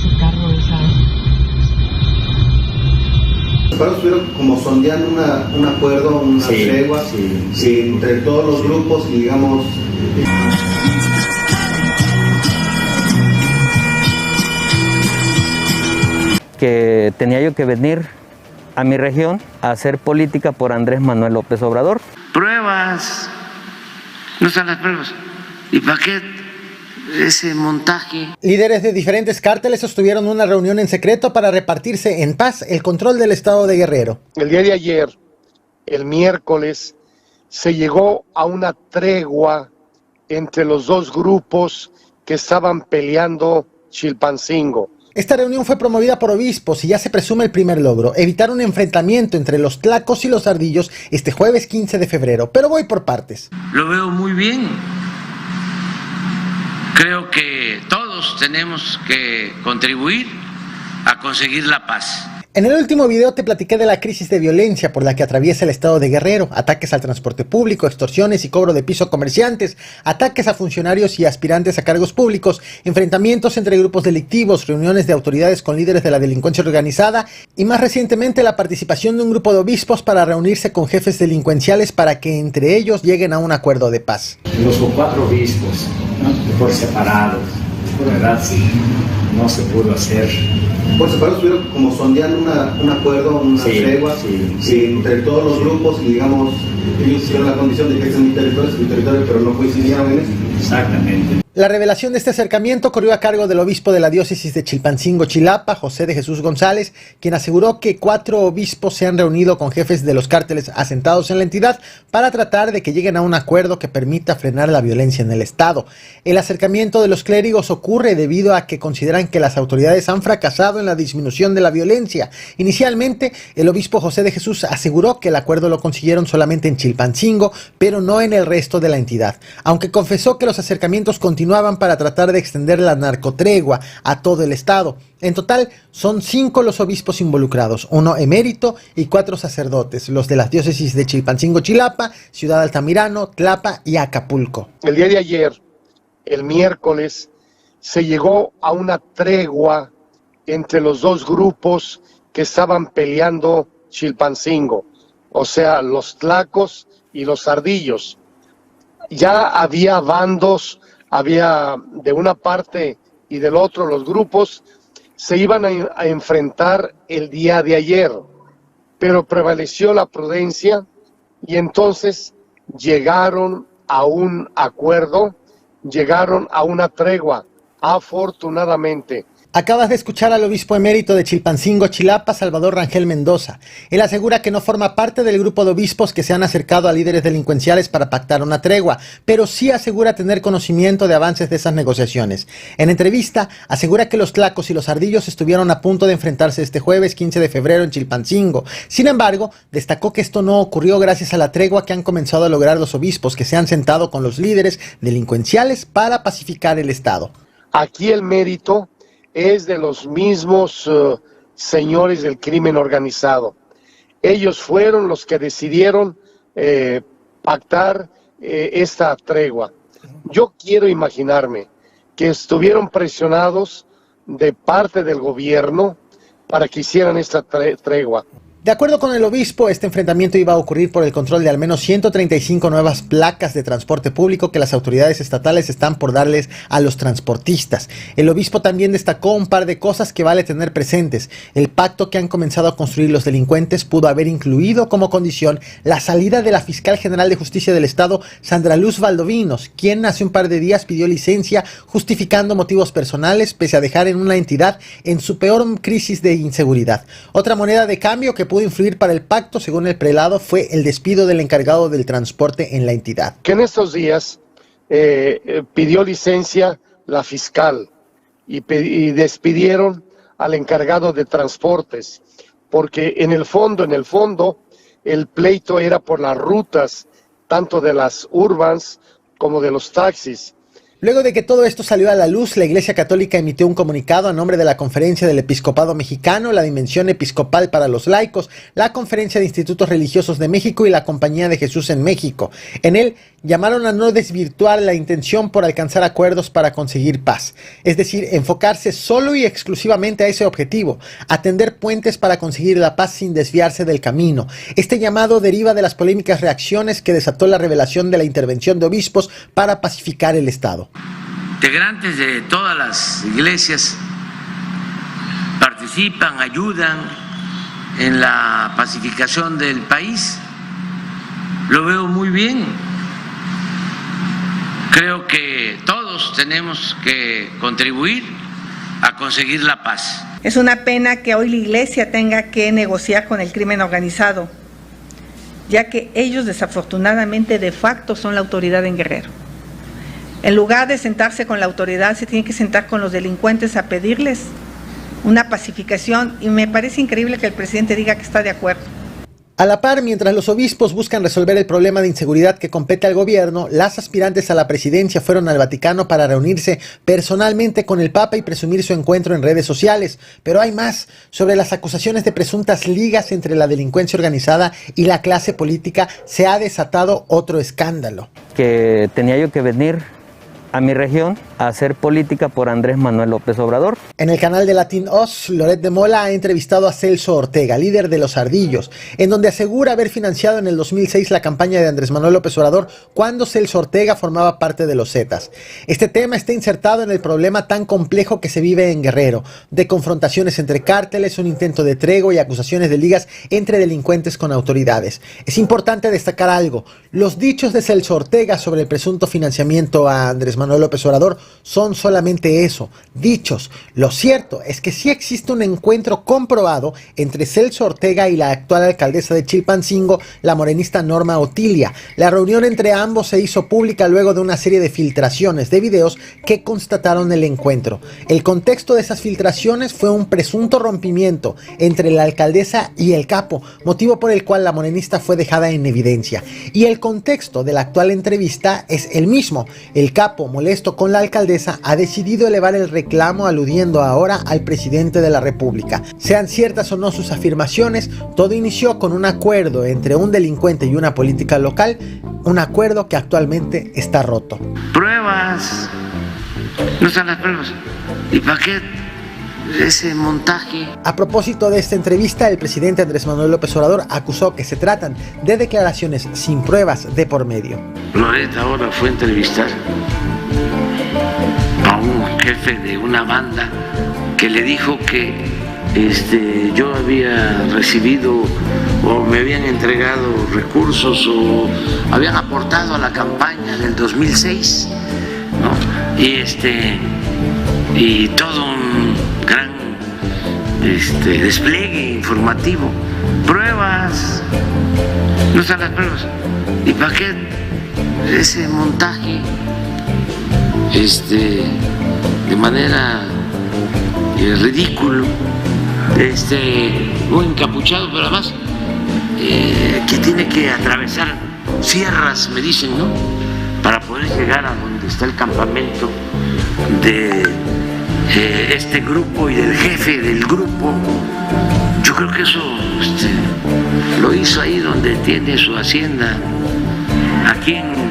hace cargo de esa... Pero estuvieron como sondeando un acuerdo, una tregua entre todos los grupos y digamos... Que tenía yo que venir a mi región a hacer política por Andrés Manuel López Obrador. Pruebas, no están las pruebas. ¿Y para qué ese montaje? Líderes de diferentes cárteles sostuvieron una reunión en secreto para repartirse en paz el control del estado de Guerrero. El día de ayer, el miércoles, se llegó a una tregua entre los dos grupos que estaban peleando Chilpancingo. Esta reunión fue promovida por obispos y ya se presume el primer logro, evitar un enfrentamiento entre los tlacos y los ardillos este jueves 15 de febrero, pero voy por partes. Lo veo muy bien. Creo que todos tenemos que contribuir a conseguir la paz. En el último video te platiqué de la crisis de violencia por la que atraviesa el estado de Guerrero, ataques al transporte público, extorsiones y cobro de piso a comerciantes, ataques a funcionarios y aspirantes a cargos públicos, enfrentamientos entre grupos delictivos, reuniones de autoridades con líderes de la delincuencia organizada y más recientemente la participación de un grupo de obispos para reunirse con jefes delincuenciales para que entre ellos lleguen a un acuerdo de paz. Los 4 obispos, ¿no? Por separados, ¿verdad? Sí, no se pudo hacer. Por separado estuvieron como sondeando un acuerdo, una tregua entre todos los grupos y digamos, ellos hicieron la condición de que este es mi territorio, pero no coincidieron en eso. Exactamente. La revelación de este acercamiento corrió a cargo del obispo de la diócesis de Chilpancingo, Chilapa, José de Jesús González, quien aseguró que 4 obispos se han reunido con jefes de los cárteles asentados en la entidad para tratar de que lleguen a un acuerdo que permita frenar la violencia en el estado. El acercamiento de los clérigos ocurre debido a que consideran que las autoridades han fracasado en la disminución de la violencia. Inicialmente, el obispo José de Jesús aseguró que el acuerdo lo consiguieron solamente en Chilpancingo, pero no en el resto de la entidad, aunque confesó que los acercamientos continuaban para tratar de extender la narcotregua a todo el estado. En total, son 5 los obispos involucrados, 1 emérito y 4 sacerdotes, los de las diócesis de Chilpancingo, Chilapa, Ciudad Altamirano, Tlapa y Acapulco. El día de ayer, el miércoles, se llegó a una tregua entre los dos grupos que estaban peleando Chilpancingo, o sea, los tlacos y los ardillos. Ya había bandos, había de una parte y del otro los grupos se iban a enfrentar el día de ayer, pero prevaleció la prudencia y entonces llegaron a un acuerdo, llegaron a una tregua, afortunadamente. Acabas de escuchar al obispo emérito de Chilpancingo, Chilapa, Salvador Rangel Mendoza. Él asegura que no forma parte del grupo de obispos que se han acercado a líderes delincuenciales para pactar una tregua, pero sí asegura tener conocimiento de avances de esas negociaciones. En entrevista, asegura que los tlacos y los ardillos estuvieron a punto de enfrentarse este jueves 15 de febrero en Chilpancingo. Sin embargo, destacó que esto no ocurrió gracias a la tregua que han comenzado a lograr los obispos que se han sentado con los líderes delincuenciales para pacificar el estado. Aquí el mérito es de los mismos señores del crimen organizado. Ellos fueron los que decidieron pactar esta tregua. Yo quiero imaginarme que estuvieron presionados de parte del gobierno para que hicieran esta tregua. De acuerdo con el obispo, este enfrentamiento iba a ocurrir por el control de al menos 135 nuevas placas de transporte público que las autoridades estatales están por darles a los transportistas. El obispo también destacó un par de cosas que vale tener presentes. El pacto que han comenzado a construir los delincuentes pudo haber incluido como condición la salida de la fiscal general de justicia del estado, Sandra Luz Valdovinos, quien hace un par de días pidió licencia justificando motivos personales pese a dejar en una entidad en su peor crisis de inseguridad. Otra moneda de cambio que pudo influir para el pacto, según el prelado, fue el despido del encargado del transporte en la entidad. Que en estos días pidió licencia la fiscal y despidieron al encargado de transportes, porque en el fondo, el pleito era por las rutas, tanto de las urbans como de los taxis. Luego de que todo esto salió a la luz, la Iglesia Católica emitió un comunicado a nombre de la Conferencia del Episcopado Mexicano, la Dimensión Episcopal para los Laicos, la Conferencia de Institutos Religiosos de México y la Compañía de Jesús en México. En él llamaron a no desvirtuar la intención por alcanzar acuerdos para conseguir paz, es decir, enfocarse solo y exclusivamente a ese objetivo, atender puentes para conseguir la paz sin desviarse del camino. Este llamado deriva de las polémicas reacciones que desató la revelación de la intervención de obispos para pacificar el Estado. Integrantes de todas las iglesias participan, ayudan en la pacificación del país. Lo veo muy bien. Creo que todos tenemos que contribuir a conseguir la paz. Es una pena que hoy la Iglesia tenga que negociar con el crimen organizado, ya que ellos desafortunadamente de facto son la autoridad en Guerrero. En lugar de sentarse con la autoridad, se tiene que sentar con los delincuentes a pedirles una pacificación, y me parece increíble que el presidente diga que está de acuerdo. A la par, mientras los obispos buscan resolver el problema de inseguridad que compete al gobierno, las aspirantes a la presidencia fueron al Vaticano para reunirse personalmente con el Papa y presumir su encuentro en redes sociales. Pero hay más. Sobre las acusaciones de presuntas ligas entre la delincuencia organizada y la clase política, se ha desatado otro escándalo. Que tenía yo que venir a mi región a hacer política por Andrés Manuel López Obrador. En el canal de Latin Oz, Loret de Mola ha entrevistado a Celso Ortega, líder de Los Ardillos, en donde asegura haber financiado en el 2006 la campaña de Andrés Manuel López Obrador cuando Celso Ortega formaba parte de los Zetas. Este tema está insertado en el problema tan complejo que se vive en Guerrero, de confrontaciones entre cárteles, un intento de tregua y acusaciones de ligas entre delincuentes con autoridades. Es importante destacar algo: los dichos de Celso Ortega sobre el presunto financiamiento a Andrés Manuel López Obrador son solamente eso, dichos. Lo cierto es que sí existe un encuentro comprobado entre Celso Ortega y la actual alcaldesa de Chilpancingo, la morenista Norma Otilia. La reunión entre ambos se hizo pública luego de una serie de filtraciones de videos que constataron el encuentro. El contexto de esas filtraciones fue un presunto rompimiento entre la alcaldesa y el capo, motivo por el cual la morenista fue dejada en evidencia. Y el contexto de la actual entrevista es el mismo. El capo, molesto con la alcaldesa, ha decidido elevar el reclamo aludiendo ahora al presidente de la República. Sean ciertas o no sus afirmaciones, todo inició con un acuerdo entre un delincuente y una política local, un acuerdo que actualmente está roto. Pruebas, no están las pruebas. ¿Y para qué ese montaje? A propósito de esta entrevista, el presidente Andrés Manuel López Obrador acusó que se tratan de declaraciones sin pruebas de por medio. Loret ahora fue a entrevistar a un jefe de una banda que le dijo que yo había recibido o me habían entregado recursos o habían aportado a la campaña del 2006, ¿no? Y todo un gran despliegue informativo. Pruebas, no están las pruebas. ¿Y para qué ese montaje de manera ridículo, muy encapuchado, pero además que tiene que atravesar sierras, me dicen, ¿no?, para poder llegar a donde está el campamento de este grupo y del jefe del grupo? Yo creo que eso lo hizo ahí donde tiene su hacienda, aquí en